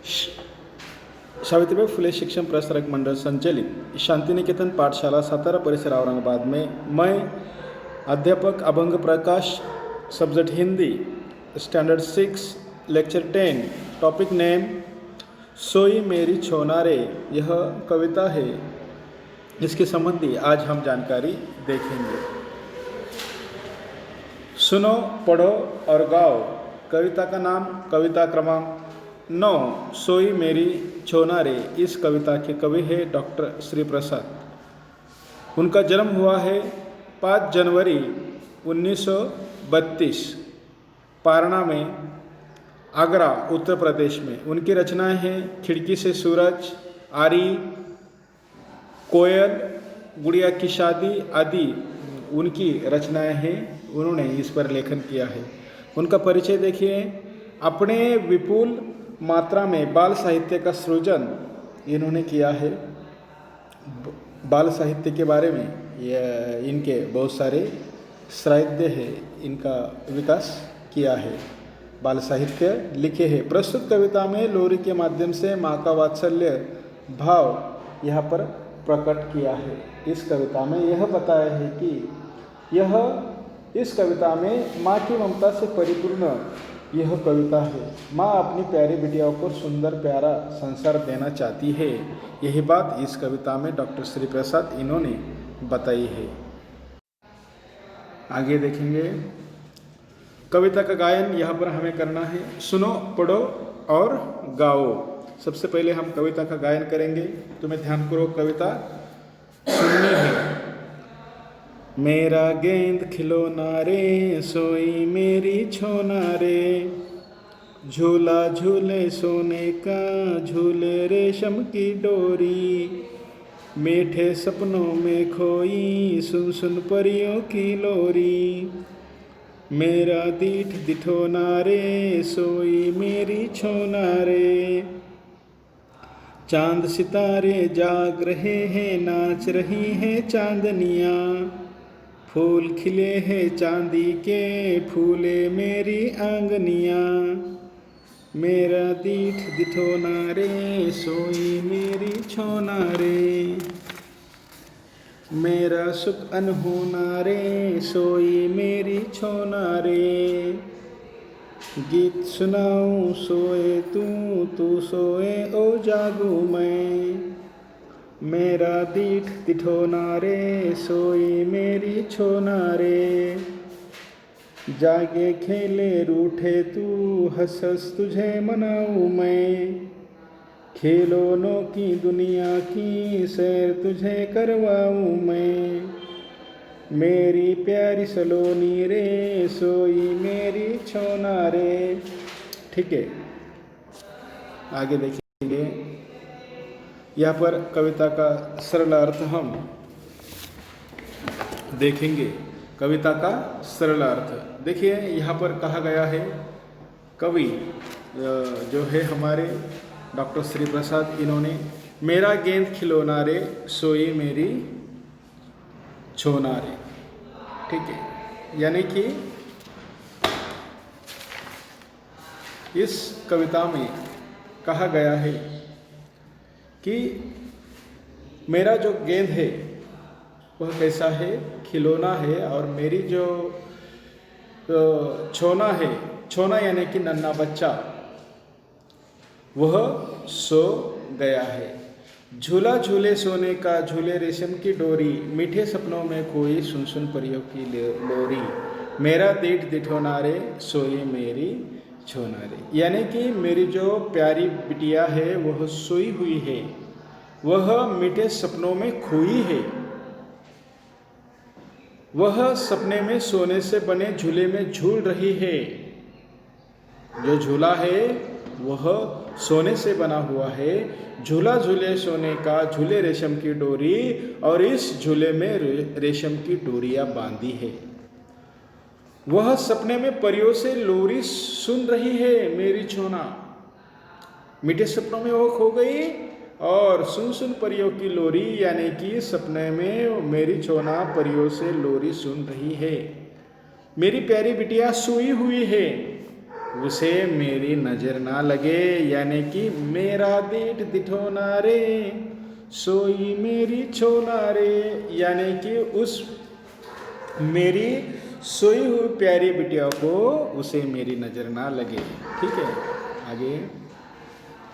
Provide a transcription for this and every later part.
सावित्रीबाई फुले शिक्षण प्रसारक मंडळ संचलित शांतिनिकेतन पाठशाला सातारा परिसर औरंगाबाद में मैं अध्यापक Abhang Prakash, subject Hindi, standard 6, lecture 10, topic name सोई मेरी छोनारे। यह कविता है, इसके संबंधी आज हम जानकारी देखेंगे। सुनो, पढ़ो और गाओ। कविता का नाम, कविता क्रमांक 9, सोई मेरी छोनारे। इस कविता के कवि है डॉक्टर श्री प्रसाद। उनका जन्म हुआ है 5 जनवरी 1932 पारना में, आगरा उत्तर प्रदेश में। उनकी रचनाएं हैं खिड़की से सूरज, आरी, कोयल, गुड़िया की शादी आदि उनकी रचनाएं हैं। उन्होंने इस पर लेखन किया है। उनका परिचय देखिए। अपने विपुल मात्रा में बाल साहित्य का सृजन इन्होंने किया है। बाल साहित्य के बारे में इनके बहुत सारे साहित्य है, इनका विकास किया है, बाल साहित्य लिखे हैं। प्रस्तुत कविता में लोरी के माध्यम से माँ का वात्सल्य भाव यहाँ पर प्रकट किया है। इस कविता में यह बताया है कि इस कविता में माँ की ममता से परिपूर्ण यह कविता है। माँ अपनी प्यारी बिटियाओं को सुंदर प्यारा संसार देना चाहती है। यही बात इस कविता में डॉक्टर श्री प्रसाद इन्होंने बताई है। आगे देखेंगे। कविता का गायन यहाँ पर हमें करना है। सुनो, पढ़ो और गाओ। सबसे पहले हम कविता का गायन करेंगे। तुम्हें ध्यानपूर्वक कविता सुननी है। मेरा गेंद खिलौना रे, सोई मेरी छोना रे, झूला झूले सोने का, झूले रेशम की डोरी, मीठे सपनों में खोई, सुन सुन परियों की लोरी, मेरा दीठ दिठोना रे, सोई मेरी छोना रे, चांद सितारे जाग रहे हैं, नाच रही हैं चांदनियाँ, फूल खिले हैं चांदी के, फूले मेरी आंगनियाँ, मेरा दीठ दिठोना रे, सोई मेरी छोना रे, मेरा सुख अनहोना रे, सोई मेरी छोना रे, गीत सुनाऊं सोए तू सोए ओ जागू मैं, मेरा दीठ दिठोना रे, सोई मेरी छोना रे, जागे खेले रूठे तू, हंस हंस तुझे मनाऊं मैं, खिलौनों की दुनिया की सैर तुझे करवाऊं मैं, मेरी प्यारी सलोनी रे, सोई मेरी छोना रे। ठीक है, आगे देखेंगे। यहाँ पर कविता का सरल अर्थ हम देखेंगे। कविता का सरल अर्थ देखिए, यहाँ पर कहा गया है, कवि जो है हमारे डॉक्टर श्री प्रसाद, इन्होंने मेरा गेंद खिलौना रे, सोई मेरी छोना रे। ठीक है, यानी कि इस कविता में कहा गया है कि मेरा जो गेंद है वह कैसा है, खिलौना है, और मेरी जो छोना है, छोना यानी कि नन्हा बच्चा, वह सो गया है। झूला झूले सोने का, झूले रेशम की डोरी, मीठे सपनों में खोई, सुन सुन परियों की लोरी, मेरा दीठ दिठोना रे, सोई मेरी छोना रे। यानी कि मेरी जो प्यारी बिटिया है वह सोई हुई है, वह मीठे सपनों में खोई है, वह सपने में सोने से बने झूले में झूल रही है। जो झूला है वह सोने से बना हुआ है। झूला झूले सोने का, झूले रेशम की डोरी, और इस झूले में रेशम की डोरियां बांधी है। वह सपने में परियों से लोरी सुन रही है मेरी छोना। मीठे सपनों में वो खो गई और सुन सुन परियों की लोरी, यानी कि सपने में मेरी छोना परियों से लोरी सुन रही है। मेरी प्यारी बिटिया सोई हुई है, उसे मेरी नजर ना लगे, यानी कि मेरा दीठ दिठोना रे सोई मेरी छोना रे, यानी कि उस मेरी सोई हुई प्यारी बिटिया को उसे मेरी नजर ना लगे। ठीक है, आगे।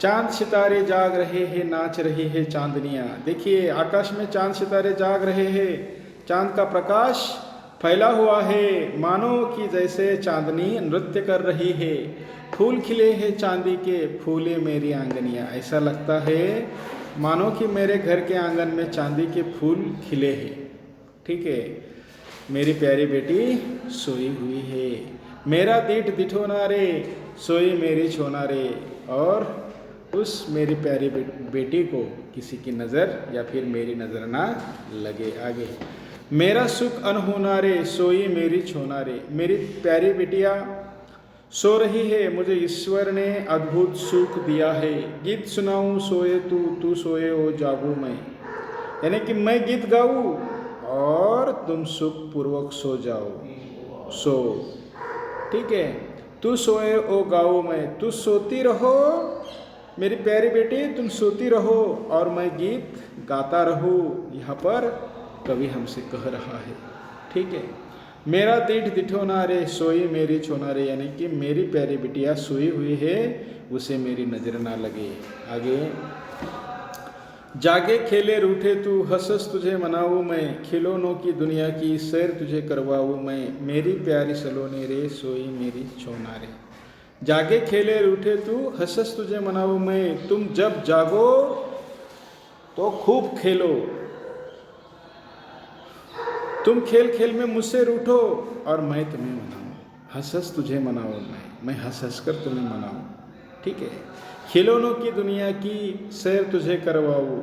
चांद सितारे जाग रहे हैं, नाच रही है चांदनियाँ। देखिए आकाश में चांद सितारे जाग रहे हैं, चांद का प्रकाश फैला हुआ है, मानो कि जैसे चांदनी नृत्य कर रही है। फूल खिले हैं चांदी के, फूले मेरी आंगनियाँ। ऐसा लगता है मानो कि मेरे घर के आंगन में चांदी के फूल खिले हैं। ठीक है, मेरी प्यारी बेटी सोई हुई है, मेरा दीठ दिठोना रे सोई मेरी छोना रे। और उस मेरी प्यारी बेटी को किसी की नज़र या फिर मेरी नज़र ना लगे। आगे। मेरा सुख अनहोना रे सोई मेरी छोना रे, मेरी प्यारी बिटिया सो रही है, मुझे ईश्वर ने अद्भुत सुख दिया है। गीत सुनाऊं सोए तू, तू सोए ओ जागूं मैं, यानी कि मैं गीत गाऊं और तुम सुख पूर्वक सो जाओ। सो, ठीक है, तू सोए ओ गाओ मैं, तू सोती रहो मेरी प्यारी बेटी, तुम सोती रहो और मैं गीत गाता रहूं। यहाँ पर कवि हमसे कह रहा है। ठीक है, मेरा दीठ दिठोना रे सोई मेरी छोना रे, यानी कि मेरी प्यारी बिटिया सोई हुई है, उसे मेरी नजर ना लगे। आगे। जागे खेले रूठे तू, हंस हंस तुझे मनाऊं मैं, खिलौनों की दुनिया की सैर तुझे करवाऊं मैं, मेरी प्यारी सलोनी रे सोई मेरी छोना रे। जागे खेले रूठे तू, हंस हंस तुझे मनाऊं मैं, तुम जब जागो तो खूब खेलो, तुम खेल खेल में मुझसे रूठो और मैं तुम्हें मनाऊं। हंस हंस तुझे मनाऊं मैं हंस हंस कर तुम्हें मनाऊं। ठीक है, खिलौनों की दुनिया की सैर तुझे करवाऊं,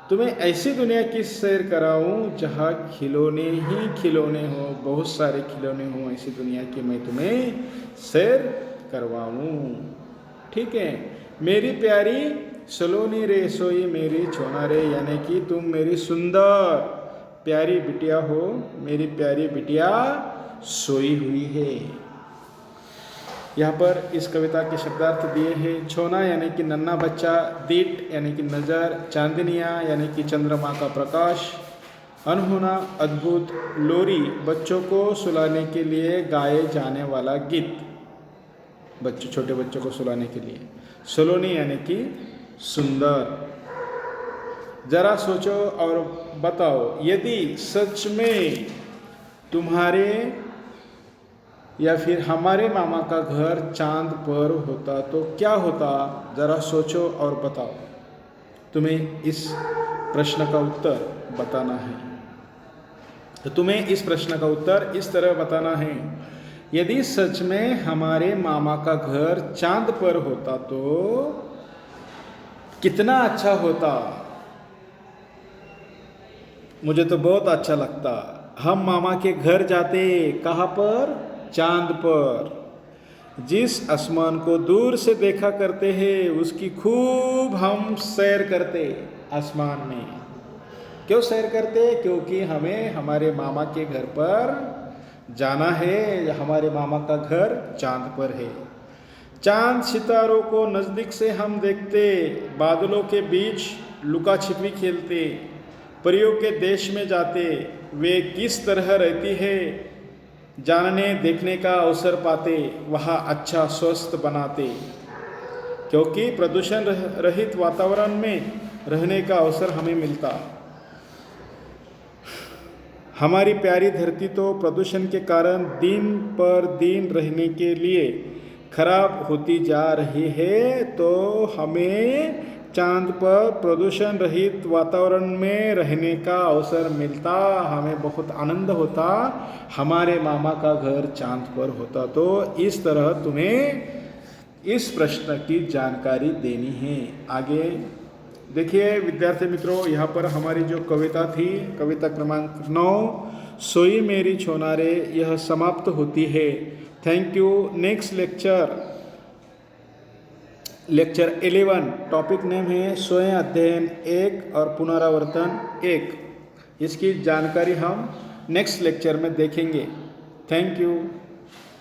तुम्हें ऐसी दुनिया की सैर कराऊं जहाँ खिलौने ही खिलौने हो, बहुत सारे खिलौने हो, ऐसी दुनिया की मैं तुम्हें सैर करवाऊं। ठीक है, मेरी प्यारी सलोनी रे सोई मेरी छोना रे, यानी कि तुम मेरी सुंदर प्यारी बिटिया हो, मेरी प्यारी बिटिया सोई हुई है। यहाँ पर इस कविता के शब्दार्थ दिए हैं। छोना यानी कि नन्हा बच्चा, दीट यानी कि नज़र, चांदनियाँ यानी कि चंद्रमा का प्रकाश, अनहोना अद्भुत, लोरी बच्चों को सुलाने के लिए गाए जाने वाला गीत, बच्चों छोटे बच्चों को सुलाने के लिए, सलोनी यानी कि सुंदर। जरा सोचो और बताओ, यदि सच में तुम्हारे या फिर हमारे मामा का घर चांद पर होता तो क्या होता? जरा सोचो और बताओ। तुम्हें इस प्रश्न का उत्तर बताना है। तो तुम्हें इस प्रश्न का उत्तर इस तरह बताना है, यदि सच में हमारे मामा का घर चांद पर होता तो कितना अच्छा होता। मुझे तो बहुत अच्छा लगता। हम मामा के घर जाते, कहाँ पर? चांद पर। जिस आसमान को दूर से देखा करते हैं उसकी खूब हम सैर करते आसमान में। क्यों सैर करते? क्योंकि हमें हमारे मामा के घर पर जाना है, हमारे मामा का घर चांद पर है। चांद सितारों को नज़दीक से हम देखते, बादलों के बीच लुका छिपी खेलते, परियों के देश में जाते, वे किस तरह रहती है जानने देखने का अवसर पाते, वहाँ अच्छा स्वस्थ बनाते, क्योंकि प्रदूषण रहित वातावरण में रहने का अवसर हमें मिलता। हमारी प्यारी धरती तो प्रदूषण के कारण दिन पर दिन रहने के लिए खराब होती जा रही है, तो हमें चांद पर प्रदूषण रहित वातावरण में रहने का अवसर मिलता, हमें बहुत आनंद होता। हमारे मामा का घर चांद पर होता तो इस तरह तुम्हें इस प्रश्न की जानकारी देनी है। आगे देखिए विद्यार्थी मित्रों, यहाँ पर हमारी जो कविता थी, कविता क्रमांक 9 सोई मेरी छोना रे, यह समाप्त होती है। Thank you. Next lecture 11, topic name है स्वयं अध्ययन 1 और पुनरावर्तन 1। इसकी जानकारी हम नेक्स्ट लेक्चर में देखेंगे। Thank you.